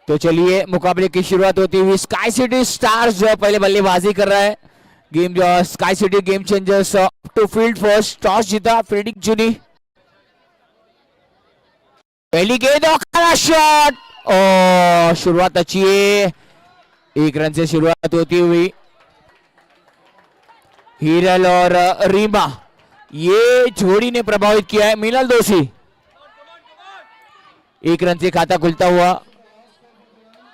तो चलिए मुकाबले की शुरुआत होती हुई स्काई सिटी स्टार्स जो पहले बल्लेबाजी कर रहा है। गेम जो sky city game changers to field first, toss जीता, फील्डिंग चुनी। पहली गेंद और शॉट, और शुरुआत अच्छी है, 1 रन से शुरुआत होती हुई। हिरल और रीमा ये जोड़ी ने प्रभावित किया है। मिनल दोषी 1 रन से खाता खुलता हुआ।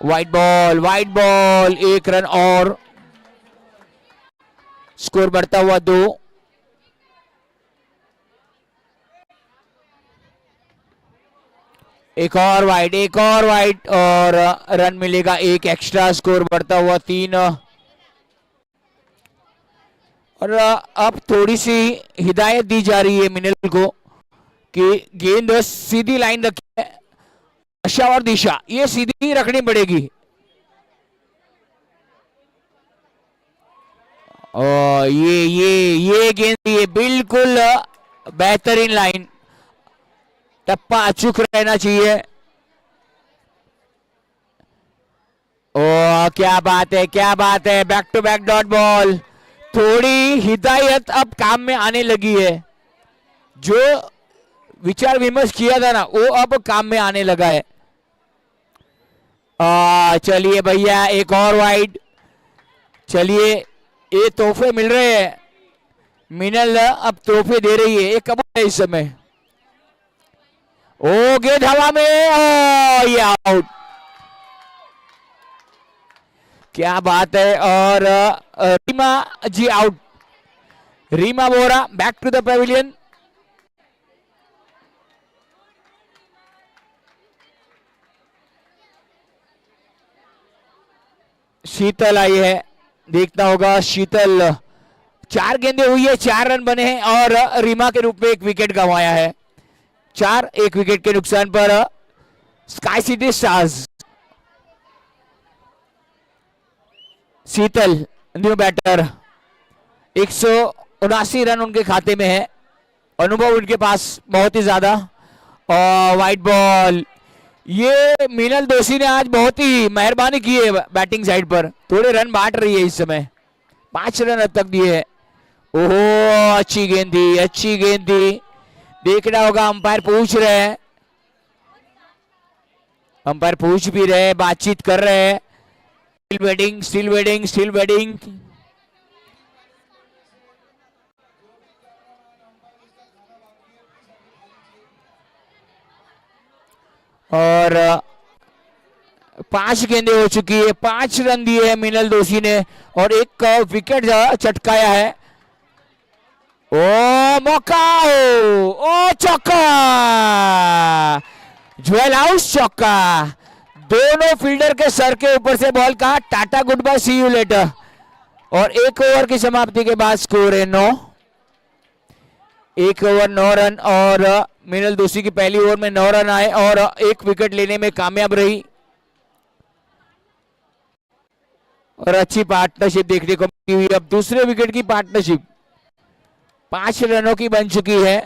वाइट बॉल 1 रन और स्कोर बढ़ता हुआ 2। एक और वाइड और रन मिलेगा 1 एक्स्ट्रा, स्कोर बढ़ता हुआ 3। और अब थोड़ी सी हिदायत दी जा रही है मिनल को कि गेंद सीधी लाइन रखी है, दिशा और दिशा ये सीधी रखनी पड़ेगी। और ये गेंद ये बिल्कुल बेहतरीन लाइन, टप्पा अचूक रहना चाहिए। ओ क्या बात है, back to back dot ball. थोड़ी हिदायत अब काम में आने लगी है, जो विचार विमर्श किया था ना वो अब काम में आने लगा है। चलिए भैया एक और वाइड। चलिए ये तोहफे मिल रहे हैं, मिनल अब तोहफे दे रही है, ये कब है इस समय। ओ गेंद हवा में, ये आउट, क्या बात है। और Reema ji out. Reema Bora back to the pavilion. Sheetal आई है, देखना होगा शीतल। 4 गेंदें हुई है, 4 रन बने हैं और रीमा के रूप में 1 विकेट गंवाया है। 1 विकेट के नुकसान पर स्काई सिटी स्टार्स। शीतल न्यू बैटर, 179 रन उनके खाते में है, अनुभव उनके पास बहुत ही ज्यादा। और वाइट बॉल, ये मिनल दोषी ने आज बहुत ही मेहरबानी की है बैटिंग साइड पर, थोड़े रन बांट रही है इस समय, 5 रन अब तक दिए है। ओहो अच्छी गेंद दी, देखना होगा। अंपायर पूछ रहे हैं, अंपायर पूछ भी रहे, बातचीत कर रहे हैं। Still waiting. और 5 गेंदें हो चुकी है, 5 रन दिए हैं मिनल दोषी ने और 1 विकेट चटकाया है। ओ मौका, ओ चौका, ज्वेल हाउस चौका। दोनों फील्डर के सर के ऊपर से बॉल कहा tata goodbye see you later. और 1 ओवर की समाप्ति के बाद स्कोर है 9। 1 ओवर 9 रन और मिनल दोषी की पहली ओवर में 9 रन आए और 1 विकेट लेने में कामयाब रही। और अच्छी पार्टनरशिप देखने को मिली हुई। अब दूसरे विकेट की पार्टनरशिप 5 रनों की बन चुकी है।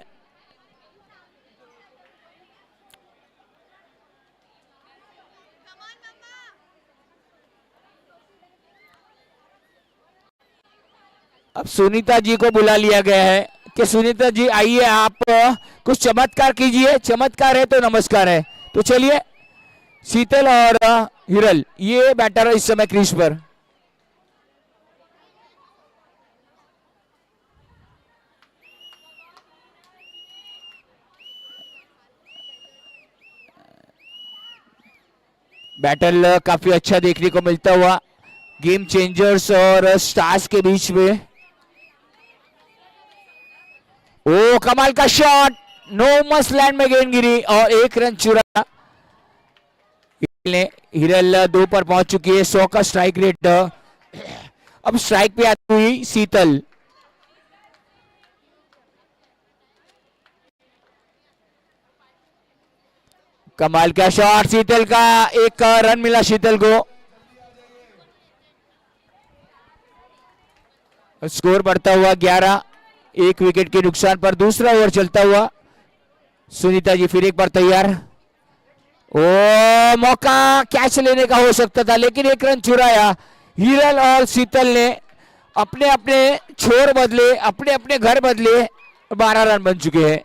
अब सुनीता जी को बुला लिया गया है कि सुनीता जी आइए, आप कुछ चमत्कार कीजिए। चमत्कार है तो नमस्कार है। तो चलिए, शीतल और हिरल ये बैटर है इस समय क्रीज पर। बैटल काफी अच्छा देखने को मिलता हुआ गेम चेंजर्स और स्टार्स के बीच में। ओ कमाल का शॉट, नो मस्ट लैंड में गेंद गिरी और 1 रन चुरा। हिरल 2 पर पहुंच चुकी है, 100 का स्ट्राइक रेट। अब स्ट्राइक पे आती हुई शीतल। कमाल का शॉट शीतल का, 1 रन मिला शीतल को। स्कोर बढ़ता हुआ 11, 1 विकेट के नुकसान पर दूसरा ओवर चलता हुआ। सुनीता जी फिर एक बार तैयार, ओ मौका कैच लेने का हो सकता था, लेकिन एक रन चुराया हिरल और शीतल ने। अपने अपने छोर बदले, अपने अपने घर बदले, 12 रन बन चुके हैं।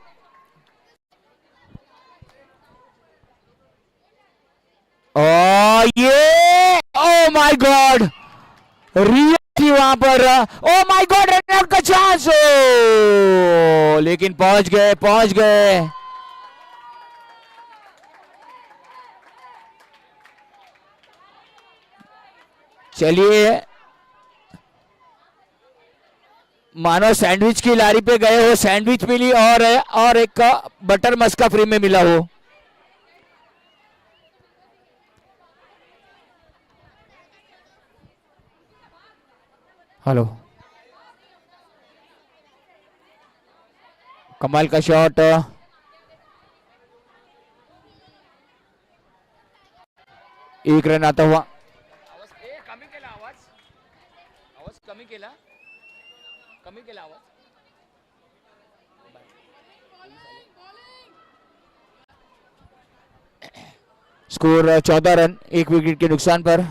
और ये ओ माय गॉड, रियल थी वहां पर। Oh my God, run out का चांस, लेकिन पहुंच गए, पहुंच गए। चलिए, मानो सैंडविच की लारी पे गए हो, सैंडविच मिली और एक बटर मस्का फ्री में मिला हो। हेलो, कमाल का शॉट, एक रन आता हुआ। कमी केला आवाज, आवाज कमी केला, कमी केला आवाज। स्कोर 14 रन, एक विकेट के नुकसान पर।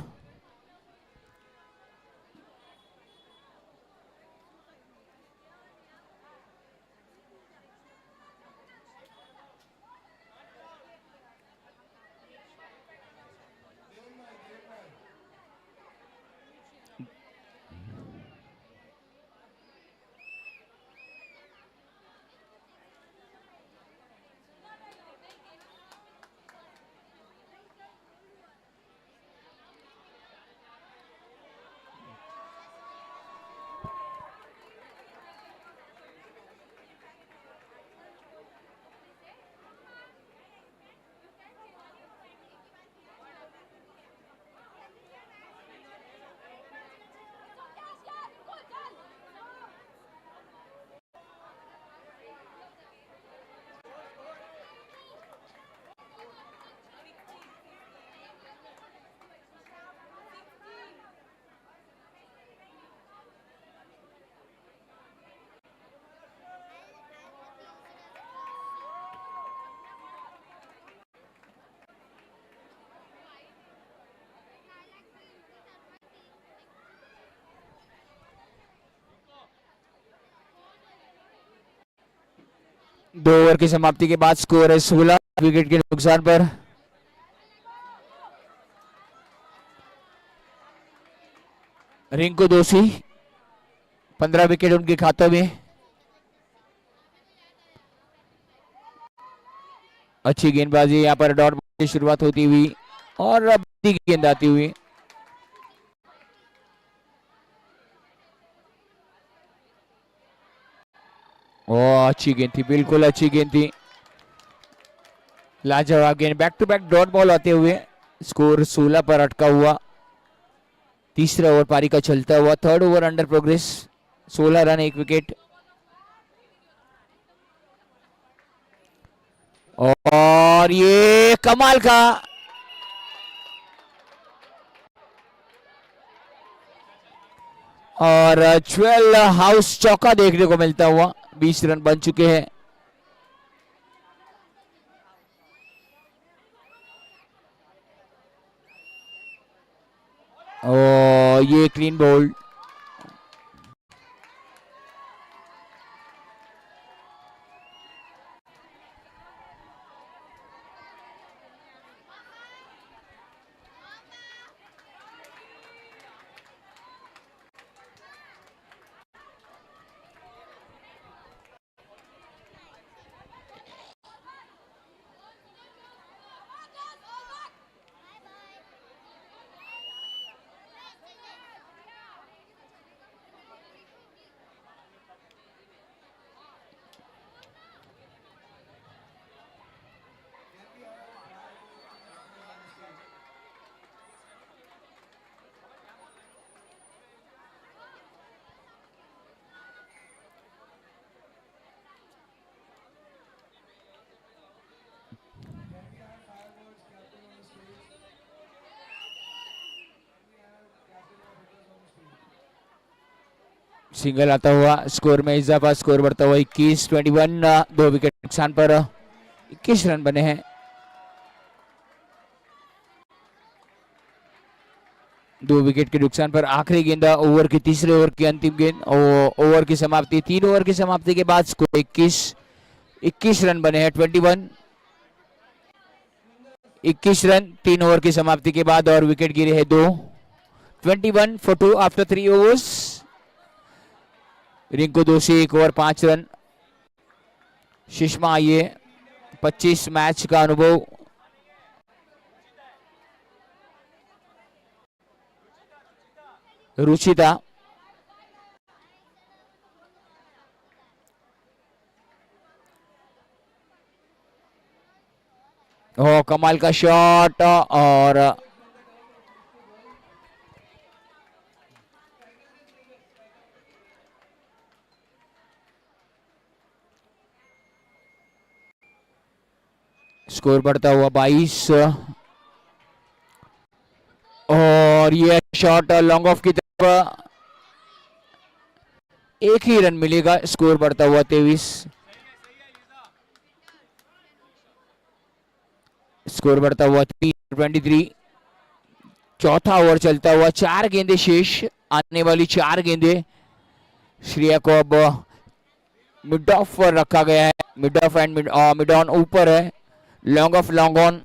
दो ओवर की समाप्ति के बाद स्कोर है 16, विकेट के नुकसान पर। रिंकू दोषी 15 विकेट उनके खातों में। अच्छी गेंदबाजी यहाँ पर डॉट बॉल की शुरुआत होती हुई और गेंद आती हुई। ओ अच्छी गेंद थी, बिल्कुल अच्छी गेंद थी, लाजवाब गेंद। Back to back dot ball आते हुए स्कोर 16 पर अटका हुआ। तीसरा ओवर पारी का चलता हुआ, third over under progress, 16 run, एक विकेट। और ये कमाल का और 12 हाउस चौका देखने को मिलता हुआ। 20 रन बन चुके हैं। और ये क्लीन बोल्ड, सिंगल आता हुआ, स्कोर में इजाफा, स्कोर बढ़ता हुआ 21-21, 2 विकेट नुकसान पर 21 रन बने हैं। 2 विकेट के नुकसान पर आखिरी गेंदा ओवर की तीसरे ओवर की अंतिम गेंद और ओवर की समाप्ति 3 ओवर की समाप्ति के बाद स्कोर 21 रन बने हैं 21 रन 3 ओवर की समाप्ति के बाद और विकेट गिरे हैं 2 21 for 2 आफ्टर 3 ओवर्स। रिंकू दोषी 1 ओवर 5 रन। सुषमा ये 25 मैच का अनुभव। रुचिता कमाल का शॉट और स्कोर बढ़ता हुआ 22 और ये शॉट लॉन्ग ऑफ की तरफ एक ही रन मिलेगा। स्कोर बढ़ता हुआ 23। स्कोर बढ़ता हुआ 23। चौथा ओवर चलता हुआ 4 गेंदे शेष। आने वाली 4 गेंदे श्रेया को अब मिड ऑफ पर रखा गया है। Mid of and mid on ऊपर है। लॉन्ग ऑफ लॉन्ग ऑन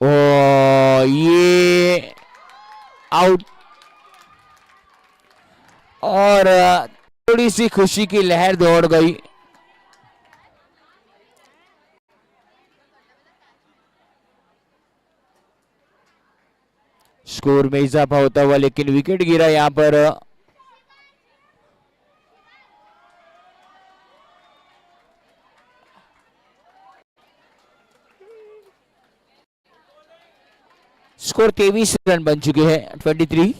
ये आउट और थोड़ी सी खुशी की लहर दौड़ गई। स्कोर में इजाफा होता हुआ लेकिन विकेट गिरा यहां पर। स्कोर 23 रन बन चुके हैं 23।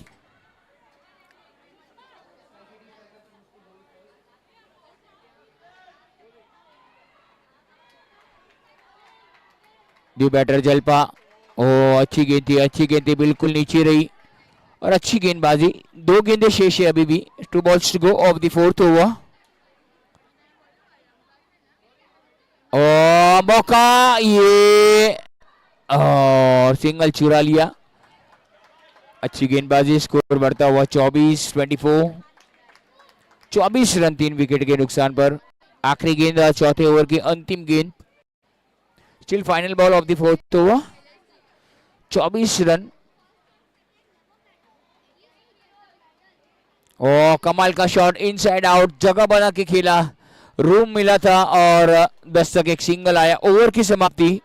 न्यू बैटर जलपा अच्छी गेंद थी बिल्कुल नीचे रही और अच्छी गेंदबाजी। 2 गेंदे शेष है अभी भी। 2 balls to go of the 4th over और मौका ये और सिंगल चुरा लिया। अच्छी गेंदबाजी। स्कोर बढ़ता हुआ 24 रन 3 विकेट के नुकसान पर। आखिरी गेंद चौथे ओवर की अंतिम गेंद। Still final ball of the 4th over 24 run और कमाल का शॉट इनसाइड आउट। जगह बना के खेला। रूम मिला था और दस्तक एक सिंगल आया। ओवर की समाप्ति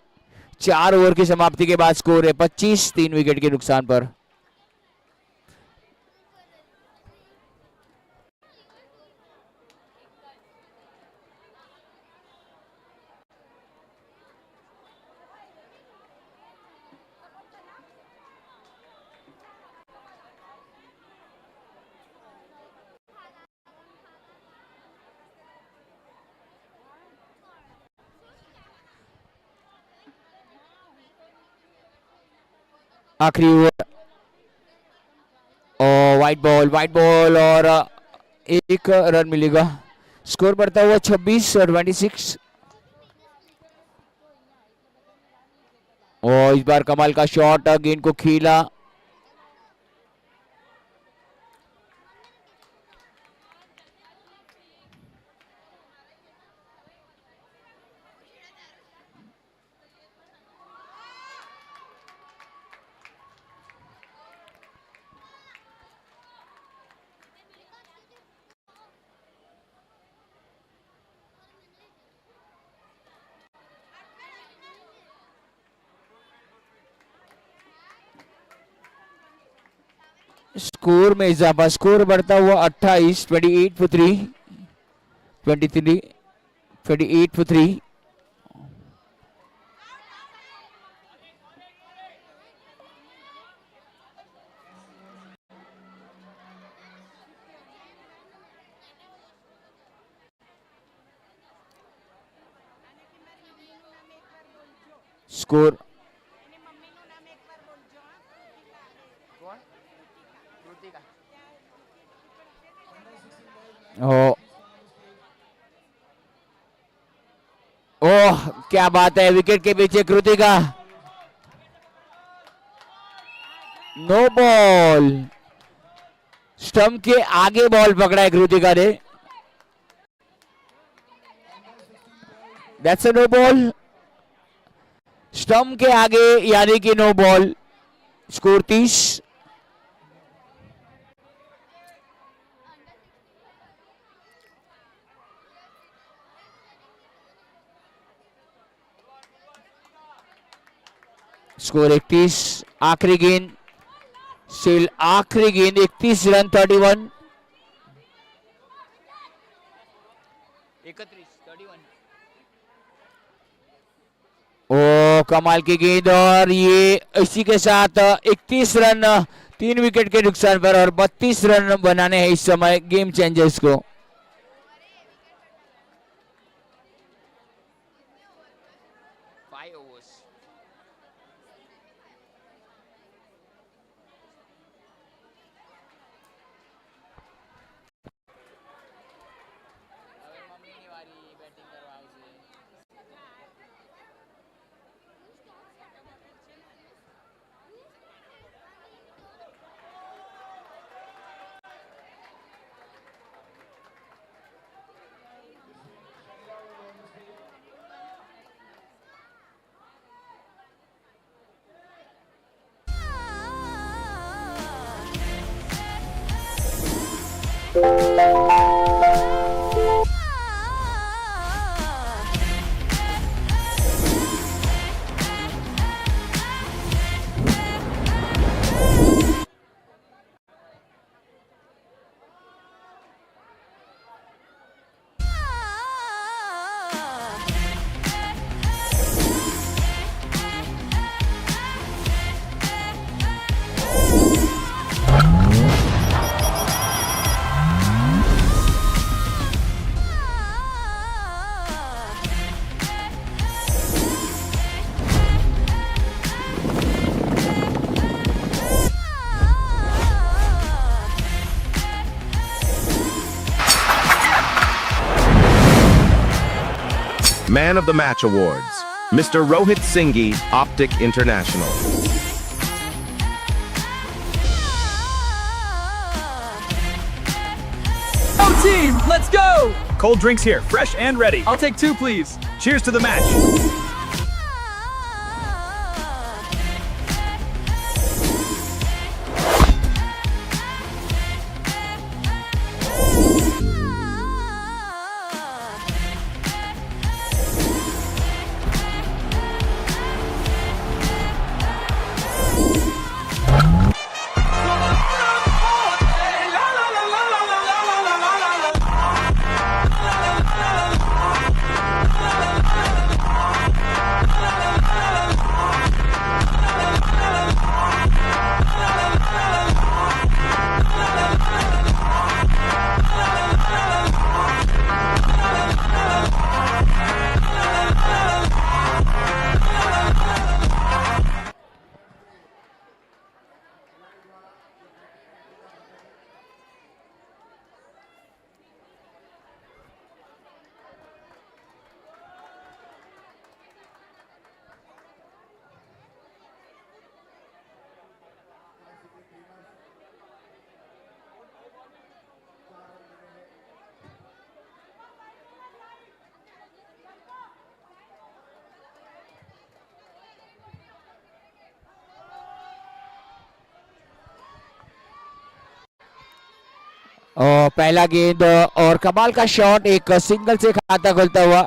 4 ओवर की समाप्ति के बाद स्कोर है 25 3 विकेट के नुकसान पर। आखिरी ओवर और वाइट बॉल और 1 रन मिलेगा। स्कोर बढ़ता हुआ 26 और 26 और इस बार कमाल का शॉट गेंद को खेला। स्कोर में इजाफा। स्कोर बढ़ता हुआ 28 28 for 3 28 for 3। स्कोर ओह क्या बात है। विकेट के पीछे कृतिका नो बॉल। स्टंप के आगे बॉल पकड़ा है कृतिका ने। That's a no ball. Stump के आगे यानी कि नो बॉल। स्कोर 30। स्कोर 31। आखिरी गेंद सिल आखिरी गेंद 31 रन 31। 31 ओ कमाल की गेंद और ये इसी के साथ 31 रन 3 विकेट के नुकसान पर और 32 रन बनाने हैं इस समय गेम चेंजर्स को। Man of the Match Awards, Mr. Rohit Singhi, Optic International. Go team, let's go! Cold drinks here, fresh and ready. I'll take 2, please. Cheers to the match. और पहला गेंद और कमाल का शॉट, एक सिंगल से खाता खुलता हुआ।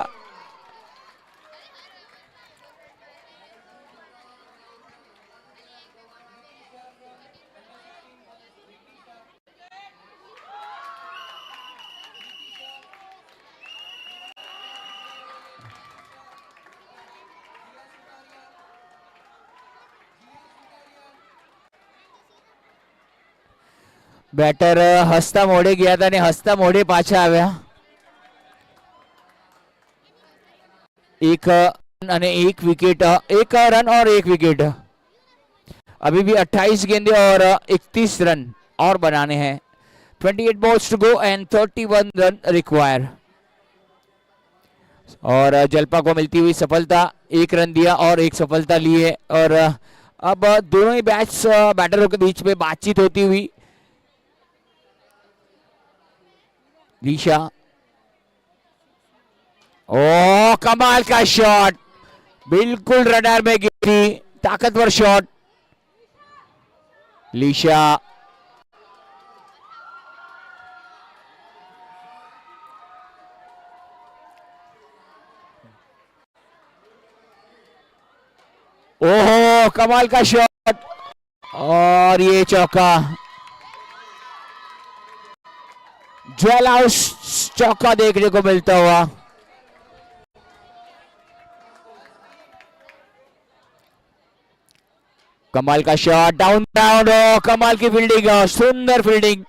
બેટર હસતા મોઢે ગયા હતા અને હસતા મોઢે પાછા આવ્યા। एक विकेट, एक रन और एक विकेट। अभी भी 28 गेंदे और 31 रन और बनाने हैं। 28 balls to go and 31 run require. और जलपा को मिलती हुई सफलता, 1 रन दिया और 1 सफलता ली है और अब दोनों ही बैटरों के बीच में बातचीत होती हुई। लीशा, ओ कमाल का शॉट, बिल्कुल रडार में गिरी, ताकतवर शॉट। लीशा, ओहो कमाल का शॉट, और ये चौका, ज्वेल हाउस चौका देखने को मिलता हुआ। कमाल का शॉट, डाउन डाउन, कमाल की फील्डिंग, सुंदर फील्डिंग,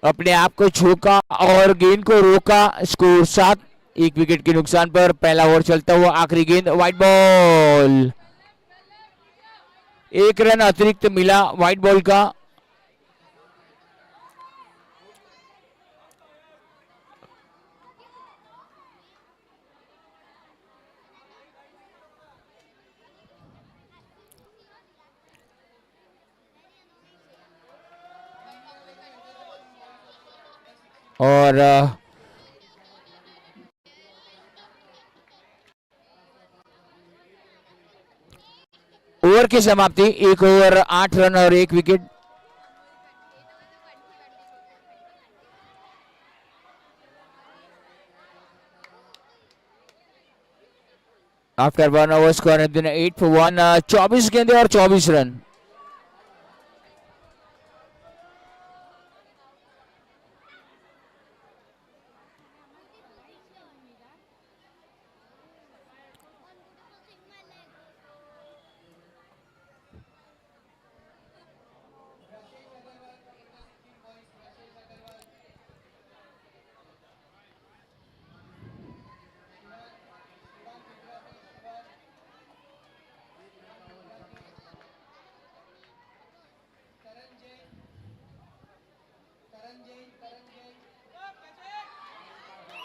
अपने आप को झोंका और गेंद को रोका। स्कोर 7, 1 विकेट के नुकसान पर पहला ओवर चलता हुआ। आखिरी गेंद व्हाइट बॉल, 1 रन अतिरिक्त मिला व्हाइट बॉल का। और ओवर की समाप्ति, 1 ओवर 8 रन और 1 wicket. After 1 over score 8 for 1, 24 गेंदें और 24 रन।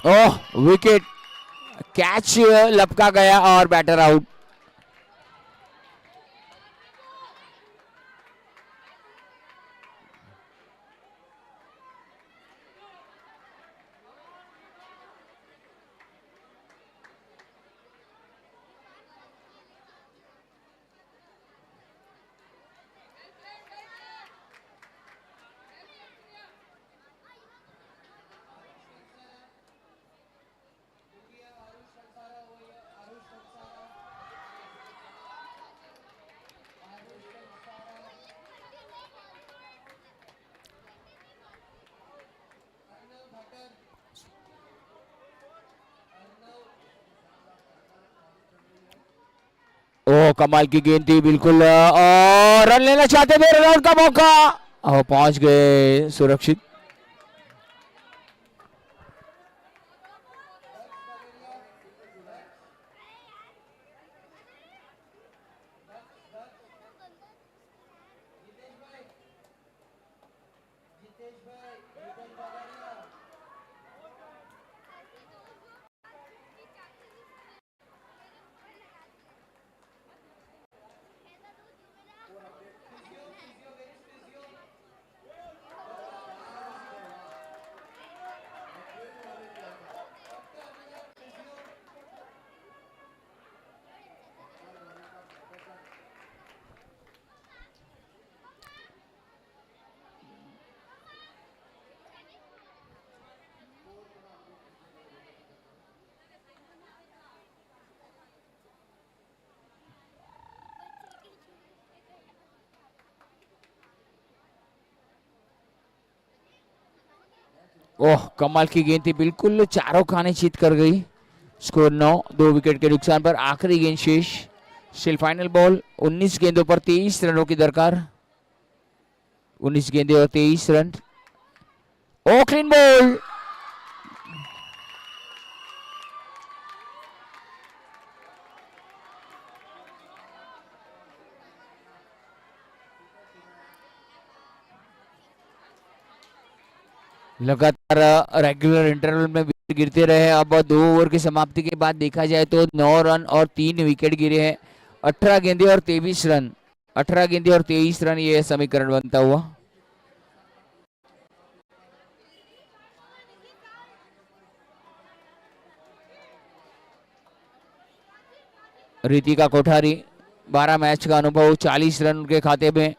ओह विकेट, कैच लपका गया और बैटर आउट। ओ कमाल की गेंद थी बिल्कुल, और रन लेना चाहते थे, रन आउट का मौका, और पहुंच गए सुरक्षित। ओह कमाल की गेंद थी, बिल्कुल चारों खाने चीत कर गई। स्कोर 9, 2 विकेट के नुकसान पर आखिरी गेंद शेष। स्टिल फाइनल बॉल, 19 गेंदों पर 23 रनों की दरकार। 19 गेंदे और 23 रन। ओ क्लीन बॉल, लगातार रेगुलर इंटरवल में विकेट गिरते रहे। अब 2 ओवर की समाप्ति के बाद देखा जाए तो 9 रन और 3 विकेट गिरे हैं। 18 गेंदे और 23 रन। 18 गेंदें और 23 रन, ये समीकरण बनता हुआ। रितिका कोठारी 12 मैच का अनुभव, 40 रन उनके खाते में।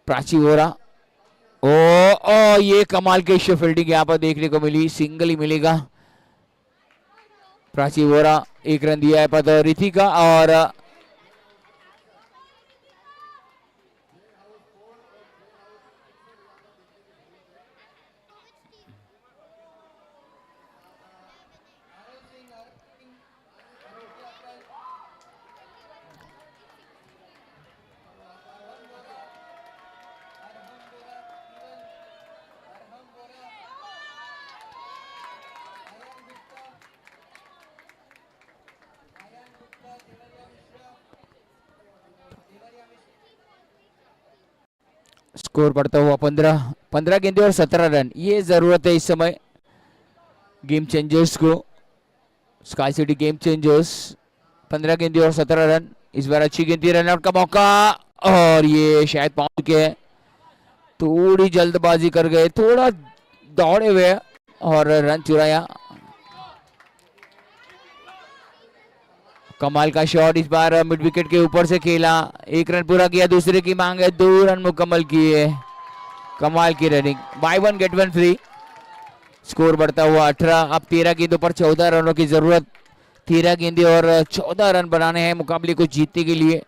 प्राची वोरा, ओ ये कमाल की फील्डिंग यहाँ पर देखने को मिली, सिंगल ही मिलेगा। प्राची वोरा 1 रन दिया है पर रितिका, और स्कोर बढ़ता हुआ 15 गेंदें और 17 रन, ये जरूरत है इस समय गेम चेंजर्स को, स्काई सिटी गेम चेंजर्स। 15 गेंदें और 17 रन, इस बार अच्छी गेंद, रन आउट का मौका, और ये शायद पहुंच के थोड़ी जल्दबाजी कर गए, थोड़ा दौड़े हुए और रन चुराया। कमाल का शॉट, इस बार मिड विकेट के ऊपर से खेला, 1 रन पूरा किया, दूसरे की मांग है, 2 रन मुकम्मल किए। कमाल की running, buy 1 get 1 free. Score बढ़ता हुआ 18, अब 13 गेंदों पर 14 रनों की जरूरत। 13 गेंदे और 14 रन बनाने हैं मुकाबले को जीतने के लिए।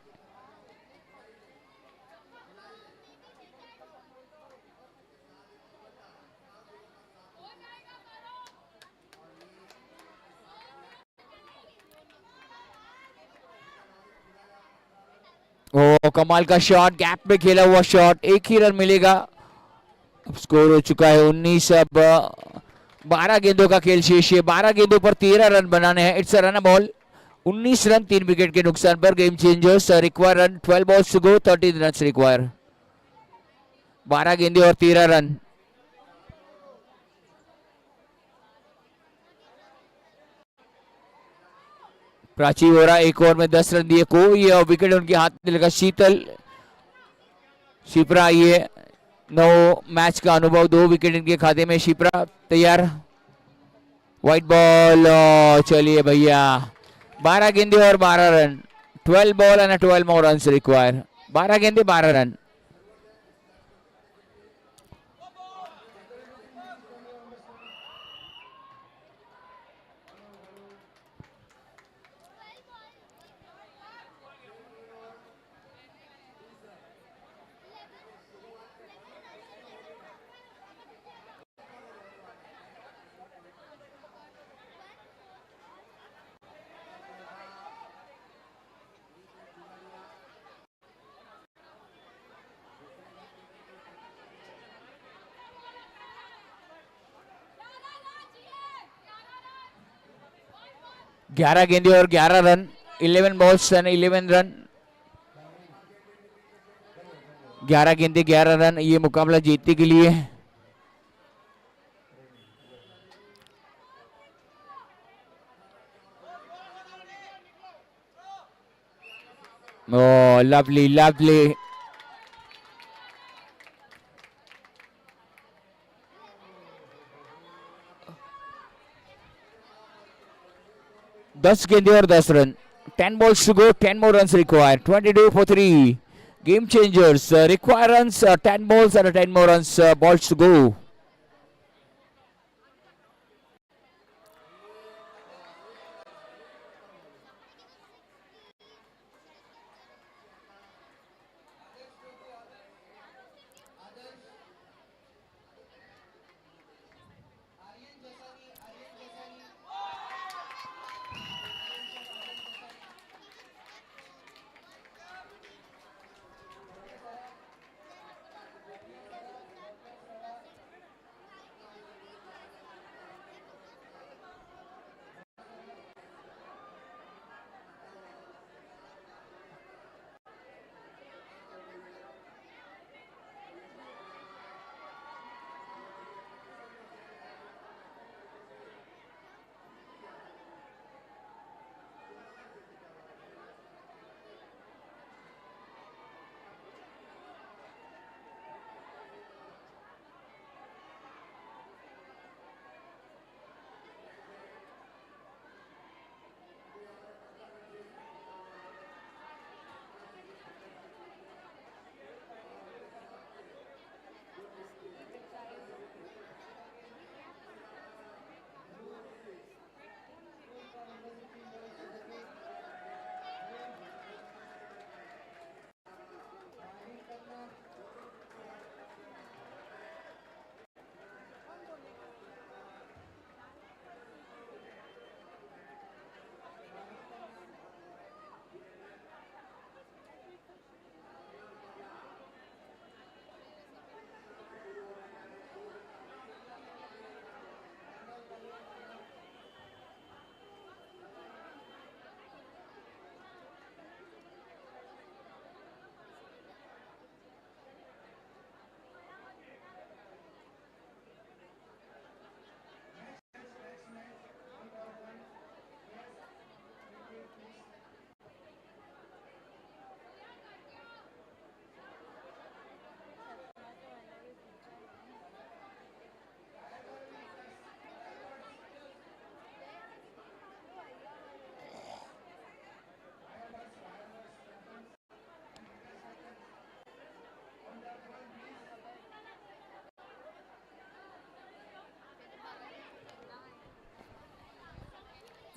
ओ कमाल का शॉट, गैप में खेला हुआ शॉट, 1 ही रन मिलेगा। अब स्कोर हो चुका है 19, अब 12 गेंदों का खेल शेष है, 12 गेंदों पर 13 रन बनाने हैं। It's a run ball, 19 run 3 wicket के नुकसान पर। Game changers require run, 12 balls to go, 13 run require. 12 गेंदे और 13 रन। प्राची वोरा 1 ओवर में 10 रन दिए, कोई विकेट उनके हाथ में लगा। शीतल शिप्रा, ये 9 मैच का अनुभव, 2 विकेट इनके खाते में। शिप्रा तैयार, व्हाइट बॉल, चलिए भैया, 12 गेंदे और 12 run, 12 ball and 12 more run require. 12 गेंदे 12 रन। ग्यारह गेंदे और 11 रन, 11 बॉल्स एंड 11 रन। 11 गेंदे 11 रन, ये मुकाबला जीतने के लिए। ओ लवली लवली, दस गेंदे और 10 run, 10 balls to go, 10 more runs required, 22 for 3. Game changers, require runs, 10 balls and 10 more runs, balls to go.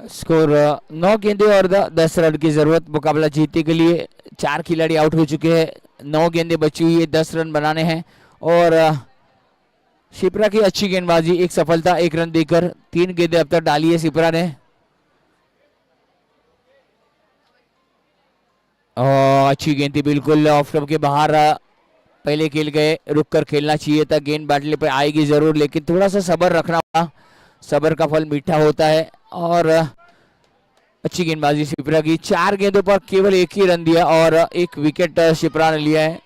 Score 9 गेंदे और 10 रन की जरूरत मुकाबला जीतने के लिए। 4 खिलाड़ी आउट हो चुके हैं, 9 गेंदे बची हुई है, 10 रन बनाने हैं। और शिप्रा की अच्छी गेंदबाजी, एक सफलता, 1 रन देकर 3 गेंदे अब तक डाली है शिप्रा ने। और अच्छी गेंद थी, बिल्कुल ऑफ स्टंप के बाहर पहले खेल गए, रुक कर खेलना चाहिए था। गेंद बैटले पे आएगी जरूर, लेकिन थोड़ा सा सब्र रखना होगा, सब्र का फल मीठा होता है। और अच्छी गेंदबाजी शिप्रा की, 4 गेंदों पर केवल 1 ही रन दिया और 1 विकेट शिप्रा ने लिया है।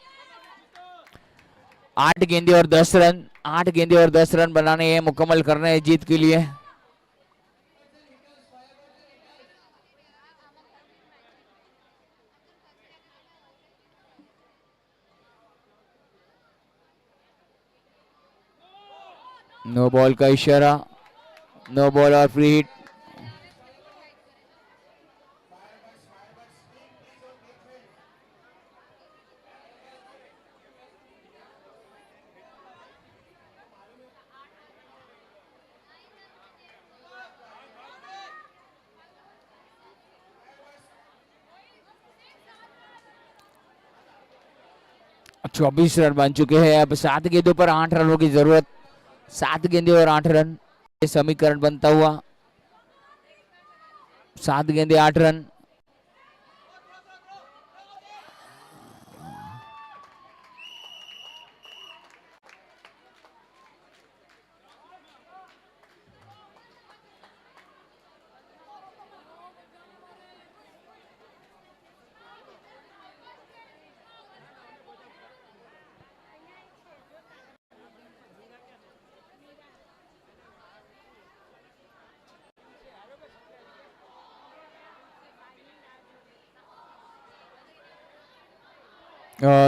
8 गेंदे और 10 रन, 8 गेंदे और 10 रन बनाने हैं, मुकम्मल करने हैं जीत के लिए। नो बॉल का इशारा, नो बॉल और फ्री हिट। अब 24 रन बन चुके हैं, अब 7 गेंदों पर 8 रनों की जरूरत। 7 गेंदे और 8 रन, ये समीकरण बनता हुआ। 7 गेंदे 8 रन।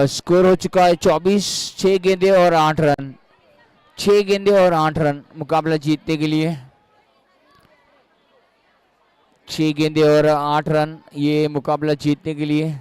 स्कोर हो चुका है 24, 6 गेंदे और 8 रन, 6 गेंदे और 8 रन मुकाबला जीतने के लिए। 6 गेंदे और 8 रन ये मुकाबला जीतने के लिए।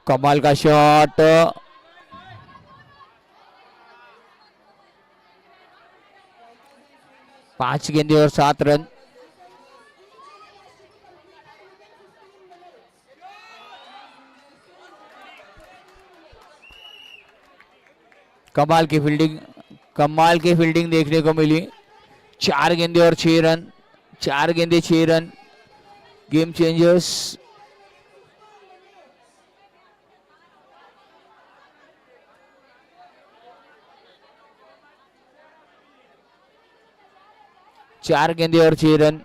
कमाल का शॉट, पांच गेंदे और 7 रन। कमाल की फील्डिंग, कमाल की फील्डिंग देखने को मिली। 4 गेंदे और 6 रन, 4 गेंदे 6 रन, गेम चेंजर्स। चार गेंदे और 6 रन।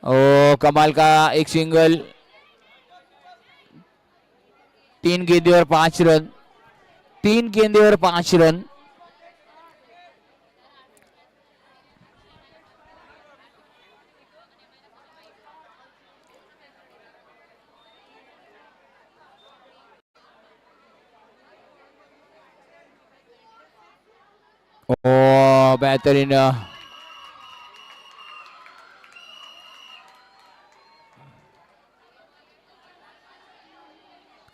ओ कमाल का एक सिंगल, 3 गेंदे और 5 रन, 3 गेंदे और 5 रन। ओ बेहतरीन,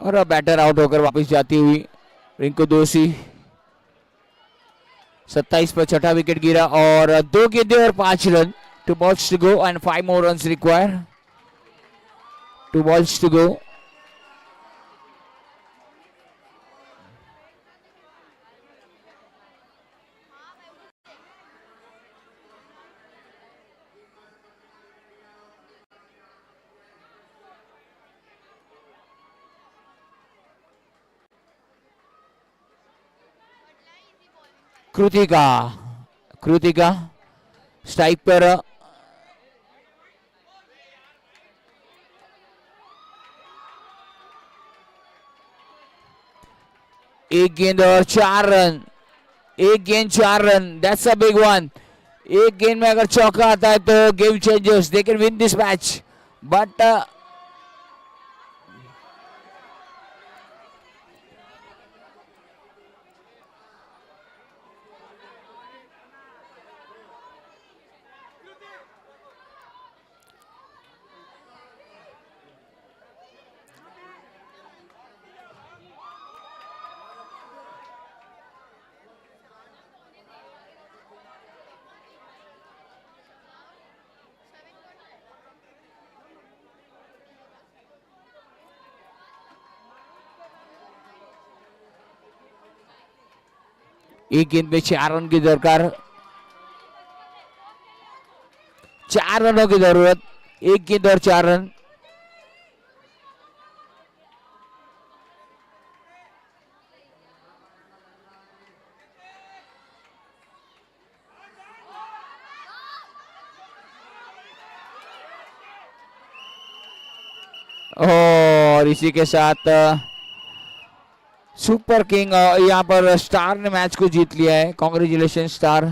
और अब बैटर आउट होकर वापस जाती हुई रिंकू दोषी। 27 पर छठा विकेट गिरा और 2 गेंदे और 5 run. 2 balls to go and 5 more runs required. 2 balls to go. Kritika, Kritika strike पर एक गेंद और 4 रन, एक गेंद 4 run, that's a big one. एक गेंद में अगर चौका आता है तो game changers, they can win this match, but एक गेंद में 4 रन की दरकार, 4 रनों की जरूरत, एक गेंद और 4 रन। और इसी के साथ सुपर किंग यहाँ पर स्टार ने मैच को जीत लिया है। Congratulation star.